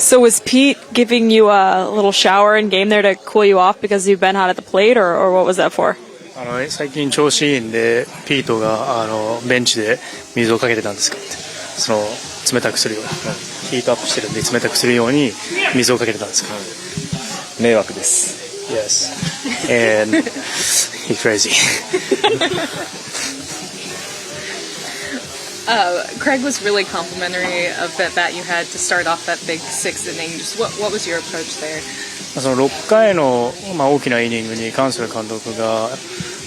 So was Pete giving you a little shower in game there to cool you off because you've been hot at the plate, or what was that for? 最近調子いいんでピートがベンチで水をかけてたんですけど、その冷たくするようにヒートアップしてるんで冷たくするように水をかけてたんですけど、迷惑です。Yes, and he's crazy. Craig was really complimentary of that bat you had to start off that big sixth inning. Just what was your approach there? その6回の、大きなイニングに関する監督が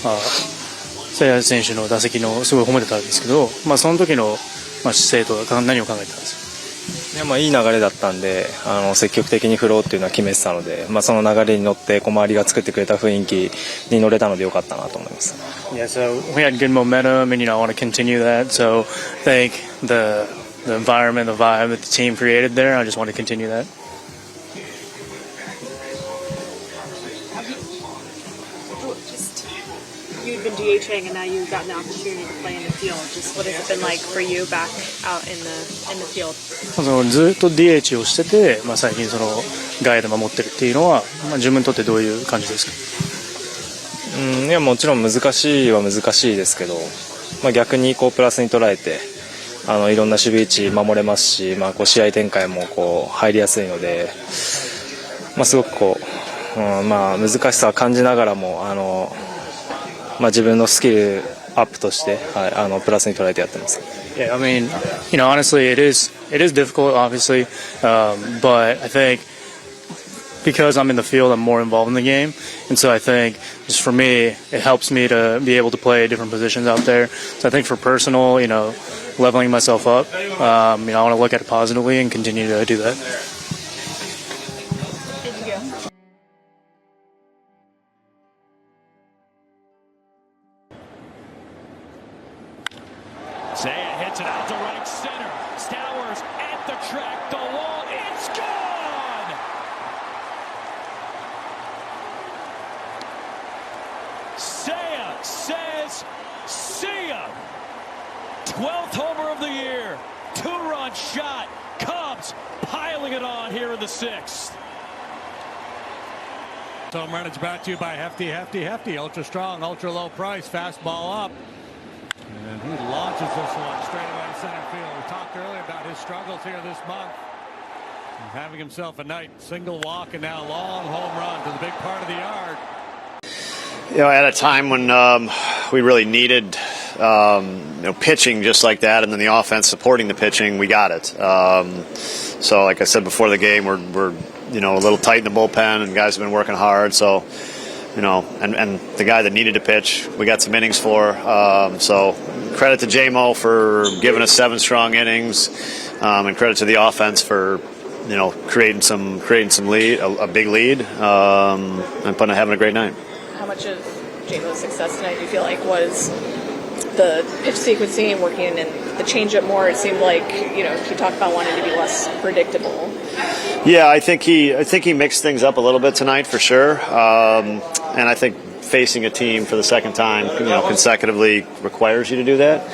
誠也選手の打席のすごい褒めてたんですけど、その時の、姿勢とか何を考えてたんですか？いい流れだったんで積極的に振ろうっていうのは決めてたので、その流れに乗って小回りが作ってくれた雰囲気に乗れたのでよかったなと思います。Yeah, so we had good momentum, and I want to continue that. So I think the environment, the vibe that the team created there, I just want to continue that. You've been DHing and now you've gotten the opportunity to play in the field. Just what has it been like for you back out in the field? ずっと DH をしてて、最近その外野で守ってるっていうのは、自分にとってどういう感じですか？いやもちろん難しいは難しいですけど、逆にプラスに捉えていろんな守備位置守れますし、試合展開も入りやすいので、すごく難しさは感じながらも自分のスキルアップとして、プラスに捉えてやってます。Yeah, I mean, honestly, it is difficult, obviously, but I think because I'm in the field, I'm more involved in the game, and so I think just for me, it helps me to be able to play different positions out there. So I think for personal, leveling myself up, I want to look at it positively and continue to do that. Zaya hits it out to right center. Stowers at the track, the wall, it's gone! Zaya says, see ya! 12th homer of the year. 2-run shot. Cubs piling it on here in the 6th. Home run is brought to you by Hefty. Ultra strong, ultra low price, fastball up. And he launches this one straight away to center field. We talked earlier about his struggles here this month. And having himself a nice single walk and now long home run to the big part of the yard. At a time when we really needed pitching just like that, and then the offense supporting the pitching, we got it. So like I said before the game, we're a little tight in the bullpen, and guys have been working hard. So and the guy that needed to pitch, we got some innings for. So credit to J-Mo for giving us 7 strong innings, and credit to the offense for creating some lead, a big lead, and having a great night. How much of J-Mo's success tonight do you feel like was the pitch sequencing and working in the changeup more? It seemed like he talked about wanting to be less predictable. Yeah, I think he mixed things up a little bit tonight for sure, and I think facing a team for the second time consecutively requires you to do that.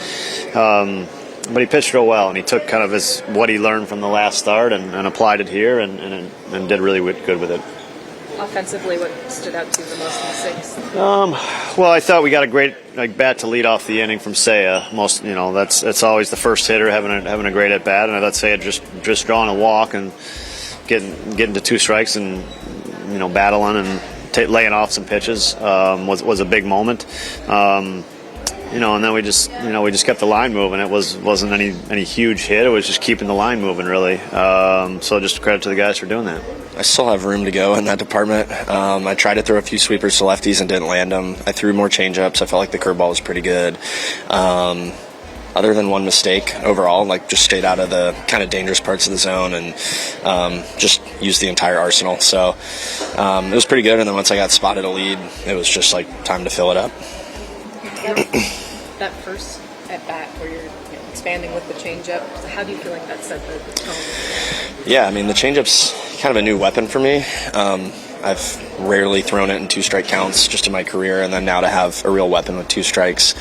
But he pitched real well, and he took kind of what he learned from the last start and applied it here, and did really good with it. Offensively, what stood out to you the most in the 6th? Well, I thought we got a great bat to lead off the inning from Saya. That's always the first hitter having a great at bat, and I thought Saya just drawing a walk and getting to 2 strikes and battling and laying off some pitches was a big moment. And then we just kept the line moving. It wasn't any huge hit. It was just keeping the line moving, really. So just credit to the guys for doing that. I still have room to go in that department. I tried to throw a few sweepers to lefties and didn't land them. I threw more changeups. I felt like the curveball was pretty good. Other than one mistake overall, just stayed out of the kind of dangerous parts of the zone and just used the entire arsenal. So it was pretty good. And then once I got spotted a lead, it was just time to fill it up. That first at bat where you're expanding with the changeup, how do you feel like that set the tone? Yeah, I mean the changeup's kind of a new weapon for me. I've rarely thrown it in 2-strike counts just in my career, and then now to have a real weapon with 2 strikes,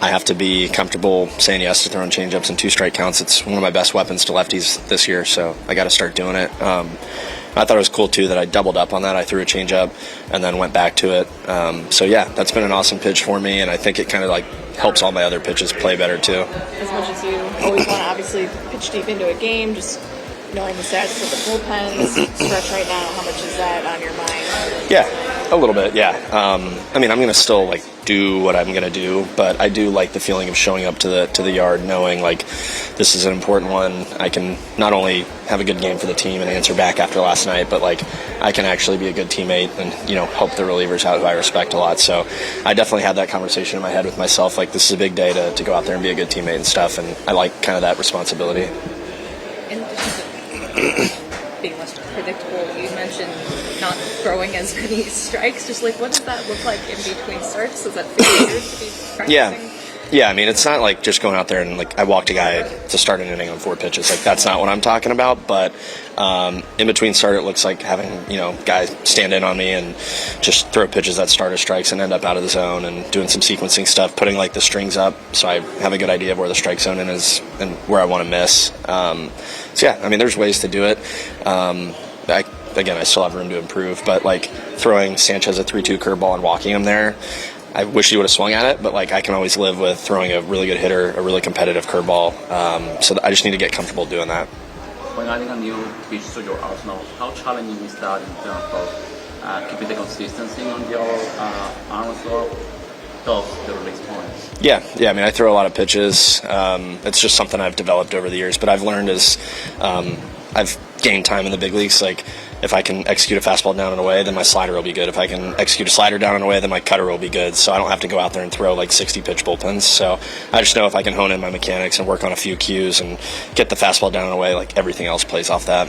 I have to be comfortable saying yes to throwing changeups in 2-strike counts. It's one of my best weapons to lefties this year, so I got to start doing it. I thought it was cool too that I doubled up on that. I threw a changeup and then went back to it. So yeah, that's been an awesome pitch for me, and I think it kind of like helps all my other pitches play better too. As much as you always want to obviously pitch deep into a game, just knowing the stats for the bullpens stretch right now, how much is that on your mind? Yeah, a little bit. Yeah. I mean, I'm gonna still like do what I'm gonna do, but I do like the feeling of showing up to the yard, knowing like this is an important one. I can not only have a good game for the team and answer back after last night, but like I can actually be a good teammate and help the relievers out who I respect a lot. So I definitely had that conversation in my head with myself, like this is a big day to go out there and be a good teammate and stuff, and I like kind of that responsibility. In addition to being less predictable, you mentioned not throwing as many strikes. Just like, what does that look like in between starts? Does that feel weird to be practicing? Yeah, I mean, it's not like just going out there and like I walked a guy to start an inning on 4 pitches. Like that's not what I'm talking about. But in between start, it looks like having guys stand in on me and just throw pitches that start as strikes and end up out of the zone, and doing some sequencing stuff, putting like the strings up so I have a good idea of where the strike zone is and where I want to miss. So yeah, I mean, there's ways to do it. I still have room to improve, but like throwing Sanchez a 3-2 curveball and walking him there, I wish he would have swung at it, but like I can always live with throwing a really good hitter, a really competitive curveball. So I just need to get comfortable doing that. When adding a new pitch to your arsenal, how challenging is that in terms of keeping the consistency on your arm throw of the release points? Yeah. I mean, I throw a lot of pitches. It's just something I've developed over the years. But I've learned as I've gained time in the big leagues, like if I can execute a fastball down and away, then my slider will be good. If I can execute a slider down and away, then my cutter will be good. So I don't have to go out there and throw like 60 pitch bullpens. So I just know if I can hone in my mechanics and work on a few cues and get the fastball down and away, like everything else plays off that.